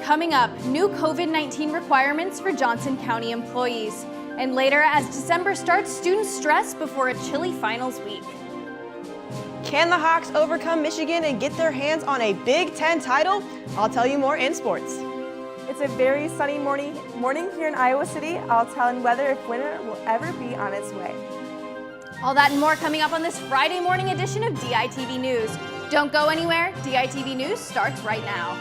Coming up, new COVID-19 requirements for Johnson County employees. And later, as December starts, students stress before a chilly finals week. Can the Hawks overcome Michigan and get their hands on a Big Ten title? I'll tell you more in sports. It's a very sunny morning here in Iowa City. I'll tell you whether if winter will ever be on its way. All that and more coming up on this Friday morning edition of DITV News. Don't go anywhere. DITV News starts right now.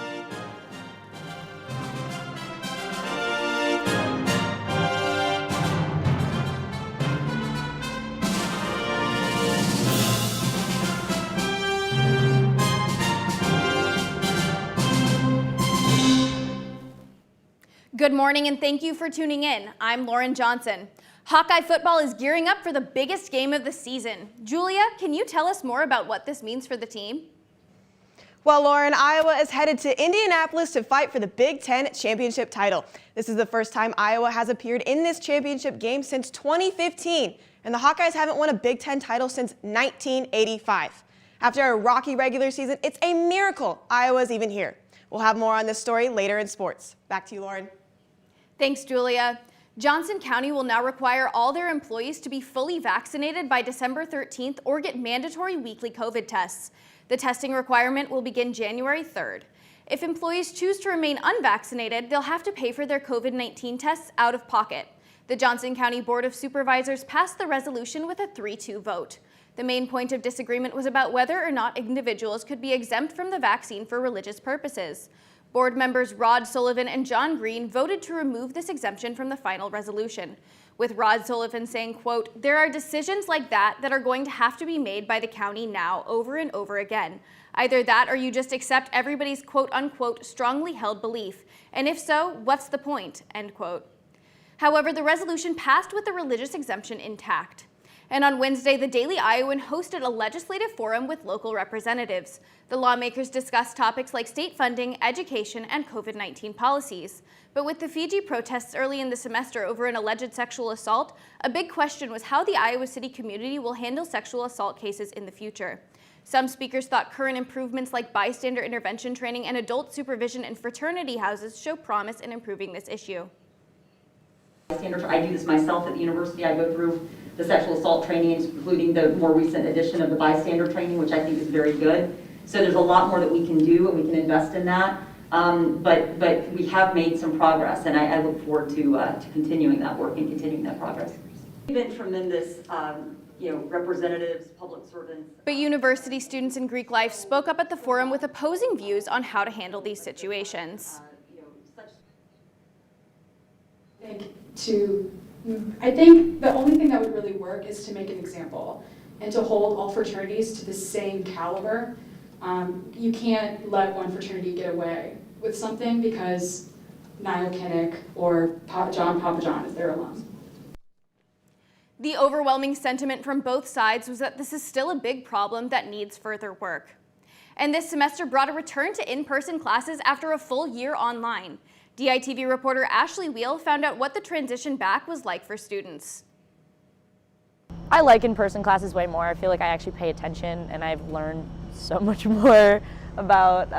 Good morning and thank you for tuning in. I'm Lauren Johnson. Hawkeye football is gearing up for the biggest game of the season. Julia, can you tell us more about what this means for the team? Well, Lauren, Iowa is headed to Indianapolis to fight for the Big Ten championship title. This is the first time Iowa has appeared in this championship game since 2015, and the Hawkeyes haven't won a Big Ten title since 1985. After a rocky regular season, it's a miracle Iowa's even here. We'll have more on this story later in sports. Back to you, Lauren. Thanks, Julia. Johnson County will now require all their employees to be fully vaccinated by December 13th or get mandatory weekly COVID tests. The testing requirement will begin January 3rd. If employees choose to remain unvaccinated, they'll have to pay for their COVID-19 tests out of pocket. The Johnson County Board of Supervisors passed the resolution with a 3-2 vote. The main point of disagreement was about whether or not individuals could be exempt from the vaccine for religious purposes. Board members Rod Sullivan and John Green voted to remove this exemption from the final resolution, with Rod Sullivan saying, quote, "There are decisions like that that are going to have to be made by the county now over and over again. Either that or you just accept everybody's quote unquote strongly held belief. And if so, what's the point?" End quote. However, the resolution passed with the religious exemption intact. And on Wednesday, the Daily Iowan hosted a legislative forum with local representatives. The lawmakers discussed topics like state funding, education, and COVID-19 policies. But with the Fiji protests early in the semester over an alleged sexual assault, a big question was how the Iowa City community will handle sexual assault cases in the future. Some speakers thought current improvements like bystander intervention training and adult supervision in fraternity houses show promise in improving this issue. I do this myself at the university. I go through the sexual assault training, including the more recent edition of the bystander training, which I think is very good. So there's a lot more that we can do and we can invest in that. But we have made some progress, and I look forward to continuing that work and continuing that progress. We've been tremendous, representatives, public servants. But university students in Greek life spoke up at the forum with opposing views on how to handle these situations. I think the only thing that would really work is to make an example and to hold all fraternities to the same caliber. You can't let one fraternity get away with something because Niall Kinnick or John Papa John is their alum. The overwhelming sentiment from both sides was that this is still a big problem that needs further work. And this semester brought a return to in-person classes after a full year online. DITV reporter Ashley Wheel found out what the transition back was like for students. I like in-person classes way more. I feel like I actually pay attention and I've learned so much more about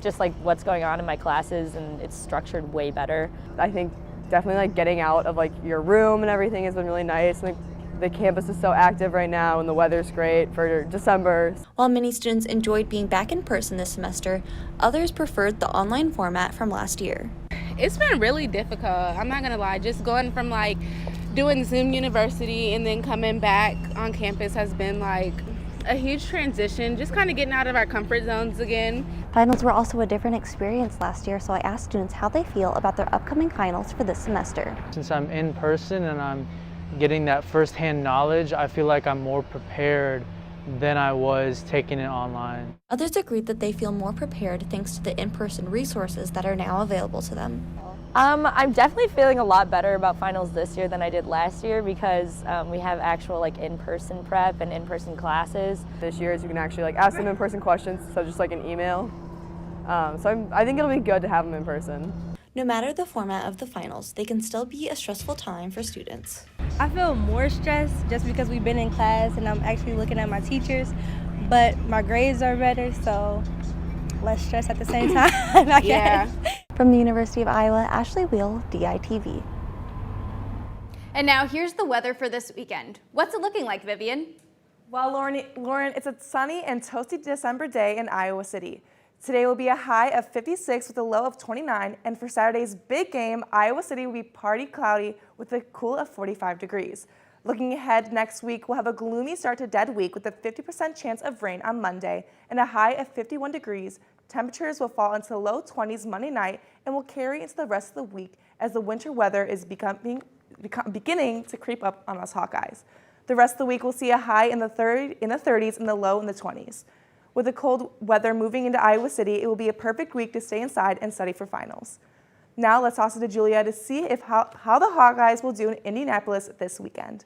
just like what's going on in my classes, and it's structured way better. I think definitely like getting out of like your room and everything has been really nice. And the campus is so active right now and the weather's great for December. While many students enjoyed being back in person this semester, others preferred the online format from last year. It's been really difficult, I'm not gonna lie. Just going from like doing Zoom University and then coming back on campus has been like a huge transition, just kind of getting out of our comfort zones again. Finals were also a different experience last year, so I asked students how they feel about their upcoming finals for this semester. Since I'm in person and I'm getting that first-hand knowledge, I feel like I'm more prepared than I was taking it online. Others agreed that they feel more prepared thanks to the in-person resources that are now available to them. I'm definitely feeling a lot better about finals this year than I did last year because we have actual like in-person prep and in-person classes. This year you can actually like ask them in-person questions, so just like an email. So I think it'll be good to have them in person. No matter the format of the finals, they can still be a stressful time for students. I feel more stressed just because we've been in class and I'm actually looking at my teachers, but my grades are better, so less stress at the same time, I Yeah. guess. From the University of Iowa, Ashley Wheel, DITV. And now here's the weather for this weekend. What's it looking like, Vivian? Well, Lauren, it's a sunny and toasty December day in Iowa City. Today will be a high of 56 with a low of 29, and for Saturday's big game, Iowa City will be partly cloudy with a cool of 45 degrees. Looking ahead next week, we'll have a gloomy start to dead week with a 50% chance of rain on Monday and a high of 51 degrees. Temperatures will fall into the low 20s Monday night and will carry into the rest of the week as the winter weather is beginning to creep up on us Hawkeyes. The rest of the week will see a high in the 30s and the low in the 20s. With the cold weather moving into Iowa City, it will be a perfect week to stay inside and study for finals. Now let's toss it to Julia to see how the Hawkeyes will do in Indianapolis this weekend.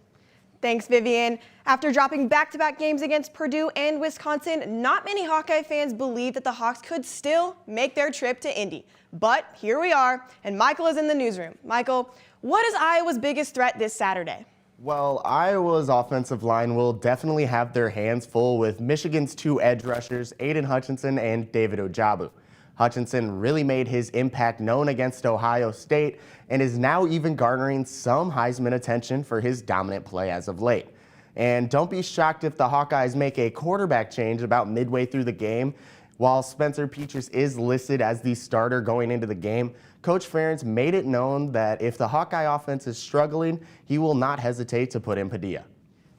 Thanks, Vivian. After dropping back-to-back games against Purdue and Wisconsin, not many Hawkeye fans believed that the Hawks could still make their trip to Indy. But here we are, and Michael is in the newsroom. Michael, what is Iowa's biggest threat this Saturday? Well, Iowa's offensive line will definitely have their hands full with Michigan's two edge rushers, Aiden Hutchinson and David Ojabu. Hutchinson really made his impact known against Ohio State and is now even garnering some Heisman attention for his dominant play as of late. And don't be shocked if the Hawkeyes make a quarterback change about midway through the game. While Spencer Petras is listed as the starter going into the game, Coach Ferentz made it known that if the Hawkeye offense is struggling, he will not hesitate to put in Padilla.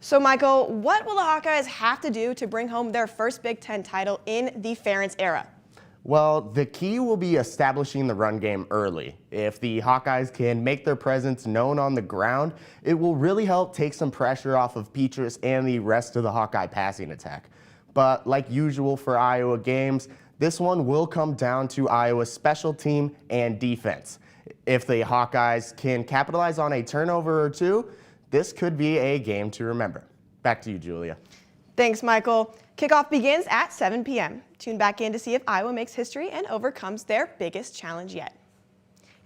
So, Michael, what will the Hawkeyes have to do to bring home their first Big Ten title in the Ferentz era? Well, the key will be establishing the run game early. If the Hawkeyes can make their presence known on the ground, it will really help take some pressure off of Petras and the rest of the Hawkeye passing attack. But like usual for Iowa games, this one will come down to Iowa's special team and defense. If the Hawkeyes can capitalize on a turnover or two, this could be a game to remember. Back to you, Julia. Thanks, Michael. Kickoff begins at 7 p.m. Tune back in to see if Iowa makes history and overcomes their biggest challenge yet.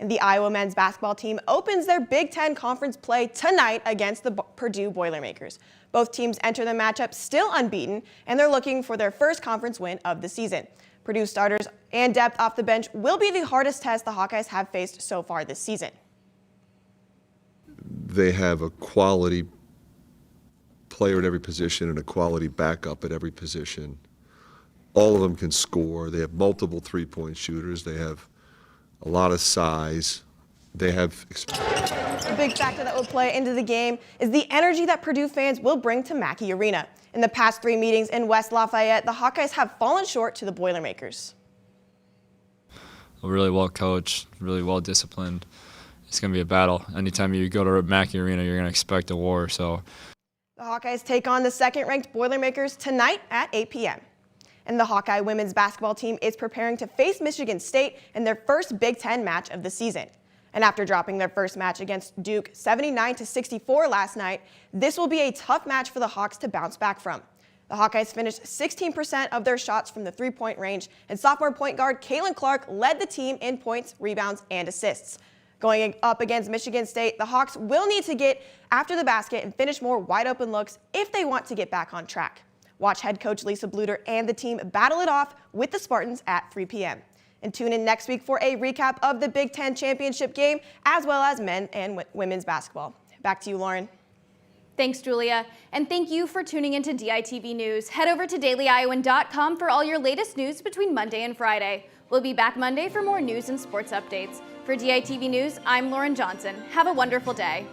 And the Iowa men's basketball team opens their Big Ten conference play tonight against the Purdue Boilermakers. Both teams enter the matchup still unbeaten, and they're looking for their first conference win of the season. Purdue starters and depth off the bench will be the hardest test the Hawkeyes have faced so far this season. They have a quality player at every position and a quality backup at every position. All of them can score. They have multiple three-point shooters. They have a lot of size. They have experience. A big factor that will play into the game is the energy that Purdue fans will bring to Mackey Arena. In the past 3 meetings in West Lafayette, the Hawkeyes have fallen short to the Boilermakers. Really well coached, really well disciplined. It's going to be a battle. Anytime you go to Mackey Arena, you're going to expect a war. So the Hawkeyes take on the second-ranked Boilermakers tonight at 8 p.m. And the Hawkeye women's basketball team is preparing to face Michigan State in their first Big Ten match of the season. And after dropping their first match against Duke 79-64 last night, this will be a tough match for the Hawks to bounce back from. The Hawkeyes finished 16% of their shots from the three-point range, and sophomore point guard Caitlin Clark led the team in points, rebounds, and assists. Going up against Michigan State, the Hawks will need to get after the basket and finish more wide-open looks if they want to get back on track. Watch head coach Lisa Bluter and the team battle it off with the Spartans at 3 p.m. And tune in next week for a recap of the Big Ten championship game, as well as men and women's basketball. Back to you, Lauren. Thanks, Julia. And thank you for tuning into DITV News. Head over to dailyiowan.com for all your latest news between Monday and Friday. We'll be back Monday for more news and sports updates. For DITV News, I'm Lauren Johnson. Have a wonderful day.